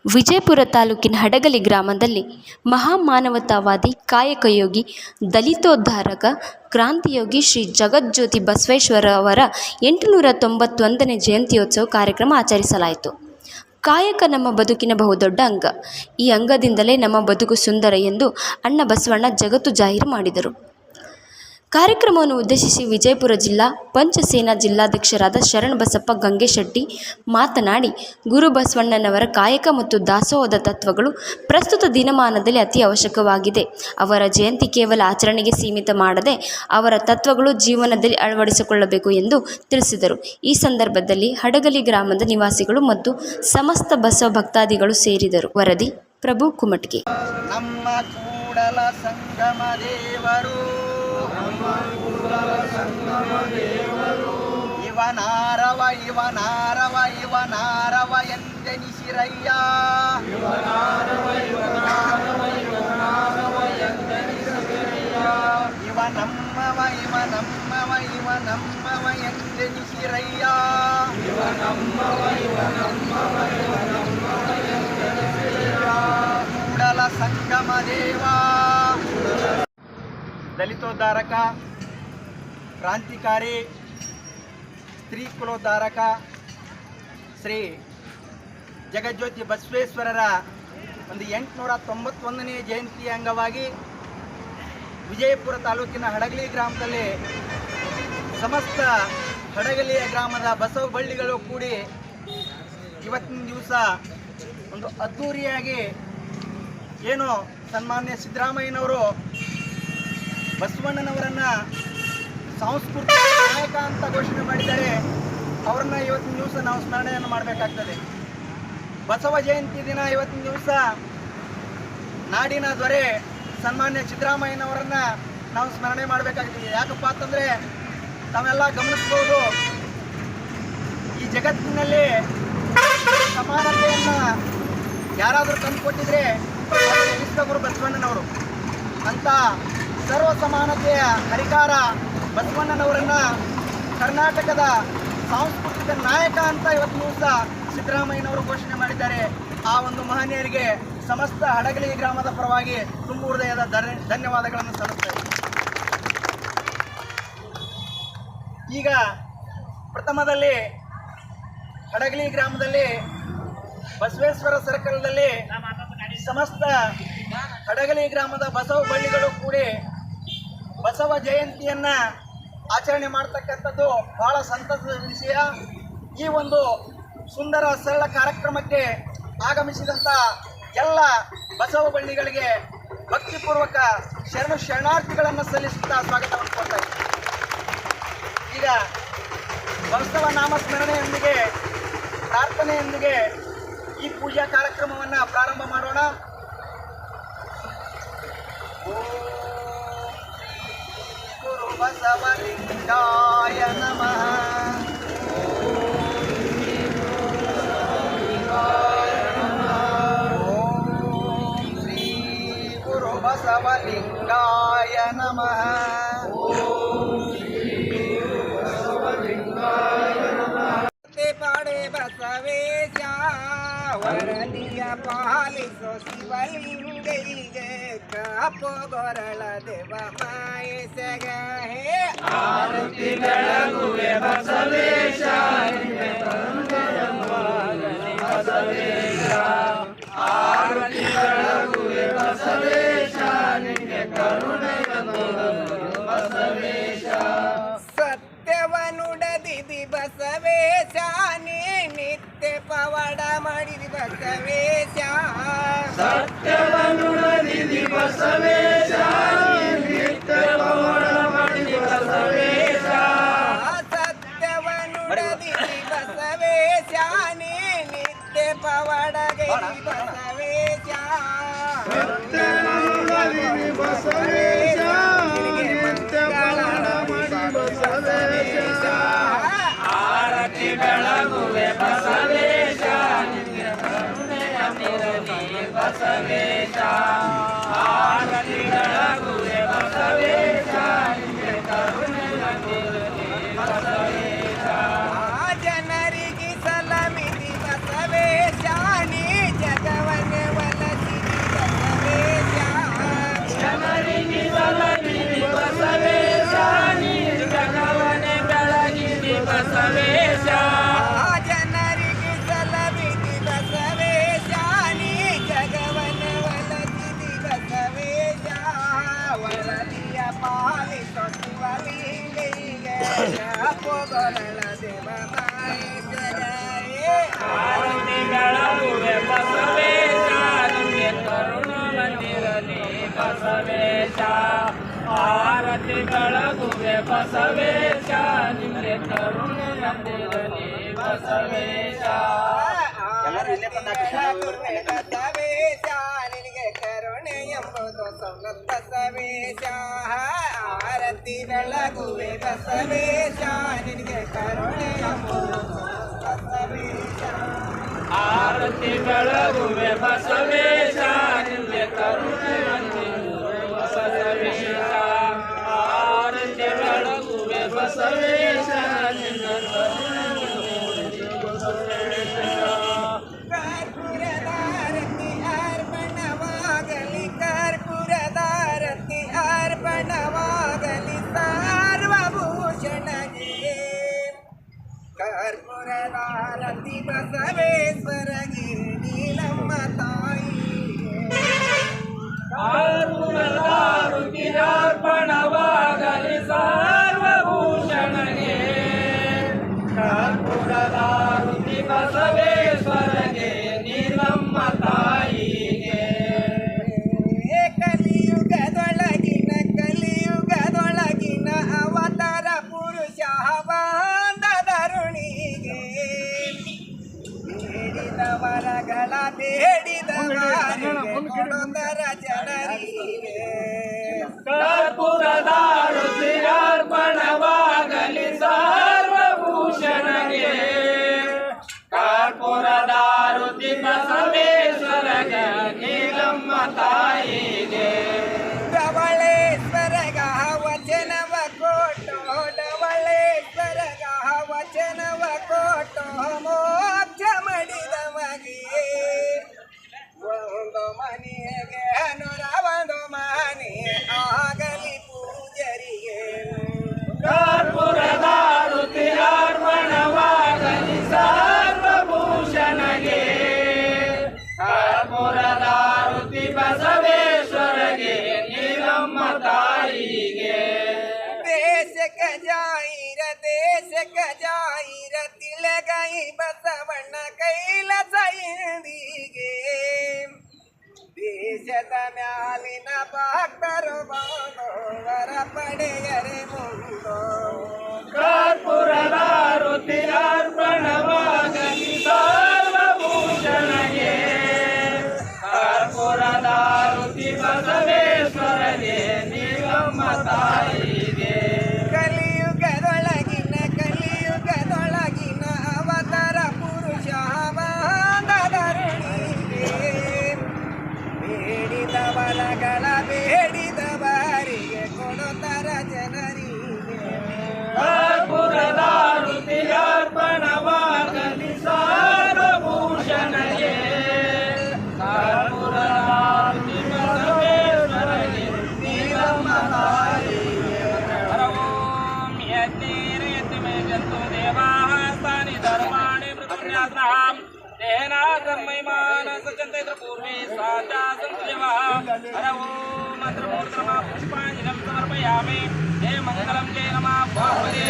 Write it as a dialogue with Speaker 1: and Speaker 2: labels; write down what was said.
Speaker 1: ವಿಜಯಪುರ ತಾಲೂಕಿನ ಹಡಗಲಿ ಗ್ರಾಮದಲ್ಲಿ ಮಹಾಮಾನವತಾವಾದಿ, ಕಾಯಕಯೋಗಿ, ದಲಿತೋದ್ಧಾರಕ, ಕ್ರಾಂತಿಯೋಗಿ ಶ್ರೀ ಜಗಜ್ಯೋತಿ ಬಸವೇಶ್ವರ ಅವರ 891ನೇ ಜಯಂತ್ಯೋತ್ಸವ ಕಾರ್ಯಕ್ರಮ ಆಚರಿಸಲಾಯಿತು. ಕಾಯಕ ನಮ್ಮ ಬದುಕಿನ ಬಹುದೊಡ್ಡ ಅಂಗ. ಈ ಅಂಗದಿಂದಲೇ ನಮ್ಮ ಬದುಕು ಸುಂದರ ಎಂದು ಅಣ್ಣ ಬಸವಣ್ಣ ಜಗತ್ತು ಜಾಹೀರು ಮಾಡಿದರು. ಕಾರ್ಯಕ್ರಮವನ್ನು ಉದ್ದೇಶಿಸಿ ವಿಜಯಪುರ ಜಿಲ್ಲಾ ಪಂಚಸೇನಾ ಜಿಲ್ಲಾಧ್ಯಕ್ಷರಾದ ಶರಣಬಸಪ್ಪ ಗಂಗೆಶೆಟ್ಟಿ ಮಾತನಾಡಿ, ಗುರು ಬಸವಣ್ಣನವರ ಕಾಯಕ ಮತ್ತು ದಾಸೋಹದ ತತ್ವಗಳು ಪ್ರಸ್ತುತ ದಿನಮಾನದಲ್ಲಿ ಅತಿ ಅವಶ್ಯಕವಾಗಿದೆ. ಅವರ ಜಯಂತಿ ಕೇವಲ ಆಚರಣೆಗೆ ಸೀಮಿತ ಮಾಡದೆ ಅವರ ತತ್ವಗಳು ಜೀವನದಲ್ಲಿ ಅಳವಡಿಸಿಕೊಳ್ಳಬೇಕು ಎಂದು ತಿಳಿಸಿದರು. ಈ ಸಂದರ್ಭದಲ್ಲಿ ಹಡಗಲಿ ಗ್ರಾಮದ ನಿವಾಸಿಗಳು ಮತ್ತು ಸಮಸ್ತ ಬಸವ ಭಕ್ತಾದಿಗಳು ಸೇರಿದರು. ವರದಿ ಪ್ರಭು ಕುಮಟ್ಗಿ.
Speaker 2: ನಮ್ಮ ಕೂಡಲ ಸಂಗಮ ದೇವರು ಇವನಾರವ ಇವನಾರವ ಇವನಾರವ ಎಂದೆನಿಸಿರಯ್ಯ. ಇವ ನಮ್ಮವ ಇವ ನಮ್ಮವ ಇವ ನಮ್ಮವ ಎಂದೆನಿಸಿರಯ್ಯ. ಕೂಡಲ ಸಂಗಮ ದೇವ. ದಲಿತೋದ್ಧಾರಕ, ಕ್ರಾಂತಿಕಾರಿ, ಸ್ತ್ರೀ ಕುಲೋದ್ಧಾರಕ ಶ್ರೀ ಜಗಜ್ಯೋತಿ ಬಸವೇಶ್ವರರ 891ನೇ ಜಯಂತಿಯ ಅಂಗವಾಗಿ ವಿಜಯಪುರ ತಾಲೂಕಿನ ಹಡಗಲಿ ಗ್ರಾಮದಲ್ಲಿ ಸಮಸ್ತ ಹಡಗಲಿಯ ಗ್ರಾಮದ ಬಸವ ಬಳ್ಳಿಗಳು ಕೂಡಿ ಇವತ್ತಿನ ದಿವಸ ಒಂದು ಅದ್ಧೂರಿಯಾಗಿ ಏನು ಸನ್ಮಾನ್ಯ ಸಿದ್ದರಾಮಯ್ಯನವರು ಬಸವಣ್ಣನವರನ್ನು ಸಾಂಸ್ಕೃತಿಕ ನಾಯಕ ಅಂತ ಘೋಷಣೆ ಮಾಡಿದ್ದಾರೆ. ಅವರನ್ನ ಇವತ್ತಿನ ದಿವಸ ನಾವು ಸ್ಮರಣೆಯನ್ನು ಮಾಡಬೇಕಾಗ್ತದೆ. ಬಸವ ಜಯಂತಿ ದಿನ ಇವತ್ತಿನ ದಿವಸ ನಾಡಿನ ದೊರೆ ಸನ್ಮಾನ್ಯ ಸಿದ್ದರಾಮಯ್ಯನವರನ್ನು ನಾವು ಸ್ಮರಣೆ ಮಾಡಬೇಕಾಗ್ತದೆ. ಯಾಕಪ್ಪ ಅಂತಂದರೆ ತಾವೆಲ್ಲ ಗಮನಿಸ್ಬೋದು, ಈ ಜಗತ್ತಿನಲ್ಲಿ ಸಮಾನತೆಯನ್ನು ಯಾರಾದರೂ ತಂದುಕೊಟ್ಟಿದ್ರೆ ವಿಶ್ವಗುರು ಬಸವಣ್ಣನವರು. ಅಂತ ಸರ್ವ ಸಮಾನತೆಯ ಹರಿಕಾರ ಬಸವಣ್ಣನವರನ್ನು ಕರ್ನಾಟಕದ ಸಾಂಸ್ಕೃತಿಕ ನಾಯಕ ಅಂತ ಇವತ್ತು ದಿವಸ ಸಿದ್ದರಾಮಯ್ಯನವರು ಘೋಷಣೆ ಮಾಡಿದ್ದಾರೆ. ಆ ಒಂದು ಮಹನೀಯರಿಗೆ ಸಮಸ್ತ ಹಡಗಲಿ ಗ್ರಾಮದ ಪರವಾಗಿ ತುಂಬ ಹೃದಯದ ಧನ್ಯವಾದಗಳನ್ನು ಸಲ್ಲಿಸ್ತೇವೆ. ಈಗ ಪ್ರಥಮದಲ್ಲಿ ಹಡಗಲಿ ಗ್ರಾಮದಲ್ಲಿ ಬಸವೇಶ್ವರ ಸರ್ಕಲ್ದಲ್ಲಿ ಸಮಸ್ತ ಹಡಗಲಿ ಗ್ರಾಮದ ಬಸವ ಬಳ್ಳಿಗಳು ಕೂಡಿ ಬಸವ ಜಯಂತಿಯನ್ನು ಆಚರಣೆ ಮಾಡ್ತಕ್ಕಂಥದ್ದು ಬಹಳ ಸಂತಸದ ವಿಷಯ. ಈ ಒಂದು ಸುಂದರ ಸರಳ ಕಾರ್ಯಕ್ರಮಕ್ಕೆ ಆಗಮಿಸಿದಂಥ ಎಲ್ಲ ಬಸವ ಬಳ್ಳಿಗಳಿಗೆ ಭಕ್ತಿಪೂರ್ವಕ ಶರಣಾರ್ಥಿಗಳನ್ನು ಸಲ್ಲಿಸುತ್ತಾ ಸ್ವಾಗತವನ್ನು ಕೊಡ್ತಾ ಇದ್ದೀನಿ. ಈಗ ಬಸವ ನಾಮಸ್ಮರಣೆಯೊಂದಿಗೆ ಪ್ರಾರ್ಥನೆಯೊಂದಿಗೆ ಈ ಪೂಜಾ ಕಾರ್ಯಕ್ರಮವನ್ನು ಪ್ರಾರಂಭ ಮಾಡೋಣ. ಗುರು ಬಸವಲಿಂಗಾಯ ನಮಃ. ಓಂ ಶ್ರೀ ಗುರು ಬಸವಲಿಂಗಾಯ ನಮಃ. ಪಾಡೆ ಬಸವೇಶ ವರದಿಯ ಪಾಲಿಸೋ ಶಿವಲಿಂಗೈಗೆ ಕಾಪು ಗೊರಳ ದೇವ ಮಾಯಸಗ ಹೇ ಆರತಿ ಬೆಳಗುವೆ ಬಸವೇಶ ಬಸವೇಶ ಆರತಿ ಬೆಳಗುವೆ ಬಸವೇಶ ನಿನ್ನೆ ಕರುಣೆಯನ್ನು ಬಸವೇಶ. ಸತ್ಯವನುಡದಿದಿ ಬಸವೇಶ ನೀ ನಿತ್ಯ ಪವಾಡ ಮಾಡಿದಿ ಬಸವೇಶ. ಸತ್ಯವನುಡದಿದಿ ಬಸವೇಶ ನಿತ್ಯ ಪವಾಡ ಮಾಡಿದಿ ಬಸವೇಶ. ಸತ್ಯವನುಡದಿದಿ ಬಸವೇಶ ನೀ ನಿತ್ಯ ಪವಾಡ ಗೈರಿ ಬಸವೇಶ. ಸತ್ಯವನುಡದಿದಿ ಬಸವೇಶ ನಿತ್ಯ ಪವಾಡ ಮಾಡಿ ಬಸವೇಶ. ಆರತಿ ಬೆಳಗುವೆ ಬಸವೇಶ ನಿತ್ಯ ಕರುಣೆಯ ಮಿರಲಿ ಬಸವೇಶ. ಆರತಿ ಬೆಳಗುವೆ ಬಸವೇಶ ನಿತ್ಯ ಕರುಣೆಯ ಮಿರಲಿ ಬಸವೇಶ. ಜನರಿಗೆ ಸಲಮಿತಿ ಬಸವೇಶ ನೀ ಜಗ ಬಸವೇಶ ನಿಮಗೆ ಕರುಣೆ ಎಂದಿರಲಿ ಬಸವೇಶ
Speaker 3: ಬಸವೇಶ ನಿನಗೆ ಕರುಣೆ ಎಂಬುದು ಸವಲತ್ತು ಬಸವೇಶ ಆರತಿ ಬೆಳಗುವೆ ಬಸವೇಶ ನಿನಗೆ ಕರುಣೆ ಎಂಬುದು ಬಸವೇಶ
Speaker 2: ಆರತಿ ಬೆಳಗುವೆ ಬಸವೇಶ ನಿಮಗೆ ಕರುಣೆ ಎಂದಿರುವೆ ಬಸವೇಶ ಆರತಿ ಬೆಳಗುವೆ ಬಸವೇಶ ನಿಮಗೆ ಕರುಣೆ
Speaker 3: ಕರ್ಪೂರದಾರತಿ ಅರ್ಪಣವಾಗಲಿ ಕರ್ಪೂರದಾರತಿ ಅರ್ಪಣವಾಗಲಿ ಸರ್ವಭೂಷಣಗೆ ಕರ್ಪೂರದಾರತಿ ಬಸವೇಶ್ವರಗೆ ನೀಲಮ್ಮ ತಾಯಿ
Speaker 2: ಕರ್ಪೂರದಾರತಿ ಅರ್ಪಣವಾಗಲಿ ಸರ್ವಭೂಷಣಗೆ ಕರ್ಪೂರದಾರತಿ ಬಸವೇಶ್ವರಗೆ ನೀಲಮ್ಮ ತಾಯಿಗೆ
Speaker 3: ಕಲಿಯುಗದೊಳಗಿನ ಅವತಾರ ಪುರುಷ ಬಾಂಧರುಣಿಗೆ ಬೇಡಿದ ವರಗಳ ಬೇಡಿದವರ ಜನರಿಗೆ
Speaker 2: ಕರ್ಪೂರದಾರತಿ ಅರ್ಪಣವಾಗಲಿ ಸರ್ವಭೂಷಣಗೆ ಕರ್ಪೂರದಾರತಿ ಬಸವೇಶ್ವರಗೆ ನೀಲಮ್ಮ ತಾಯಿಗೆ
Speaker 3: ಧವಳೇಶ್ವರಗ ವಚನವ ಕೊಟ್ಟು ಧವಳೇಶ್ವರಗ ವಚನವ ಕೊಟ್ಟು ಮೋಕ್ಷ ಮಾಡಿದವಗೆ ಒಂದು ಮನೆಗೆ ಒಂದು ಮನೆ ಆಗಲಿ ಪೂಜರಿಗೆ
Speaker 2: ಕರ್ಪೂರದಾರತಿ ಅರ್ಪಣವಾಗಲಿ ಸರ್ವಭೂಷಣಗೆ ಕರ್ಪೂರದಾರತಿ ಬಸವೇಶ್ವರಗೆ ನೀಲಮ್ಮ ತಾಯಿಗೆ
Speaker 3: ದೇಶಕ ಜಾಯಿರ ತಿಳಗೈ ಬಸವಣ್ಣ ಕೈಲಸ ಇಂದಿಗೆ ದೇಶದ ಮ್ಯಾಲಿನ ಭಕ್ತರು ಬಂದವರ ಪಡೆಯರೆ ಮುಂದೋ
Speaker 2: ಕರ್ಪೂರದಾರತಿ ಅರ್ಪಣವಾಗಲಿ ಸರ್ವಭೂಷಣಗೆ ಕರ್ಪೂರದಾರತಿ ಬಸವೇಶ್ವರಗೆ ನೀಲಮ್ಮ ತಾಯಿಗೆ
Speaker 3: ಕಲಿಯುಗದೊಳಗಿನ ಅವತಾರ ಪುರುಷ ಬಾಂಧರುಣಿಗೆ ಬೇಡಿದ ವರಗಳ ಬೇಡಿದವರಿಗೆ ಕೊಡುತ್ತರ ಜನರಿಗೆ
Speaker 2: ಕರ್ಪೂರದಾರತಿ ಅರ್ಪಣವಾಗಲಿ ಸರ್ವಭೂಷಣಗೆ ಕರ್ಪೂರದಾರತಿ ಬಸವೇಶ್ವರಗೆ ನೀಲಮ್ಮ ತಾಯಿಗೆ ಹರ ಓಂ ಯಜ್ಞೇನ ಮೇ ಜಂತು ದೇವಾಃ ಸ್ಥಾನಿ ಧರ್ಮಾಣಿ ಮೃತುನ್ಯಾಸನಃ ತೇನ ಕರ್ಮೈಮಾನ ಸಜ್ಜಂತೆ ಪೂರ್ವೇ ಸಾಚಾ ಸಂತು ದೇವಾಃ ಹರ ಓಂ ಮಂತ್ರಮೂರ್ತಮ ಪುಷ್ಪಾಂಜಲಿಂ ಸಮರ್ಪಯಾಮಿ ಜಯ ಮಂಗಲಂ ಜಯ ನಮಃ ಭಗವತೆ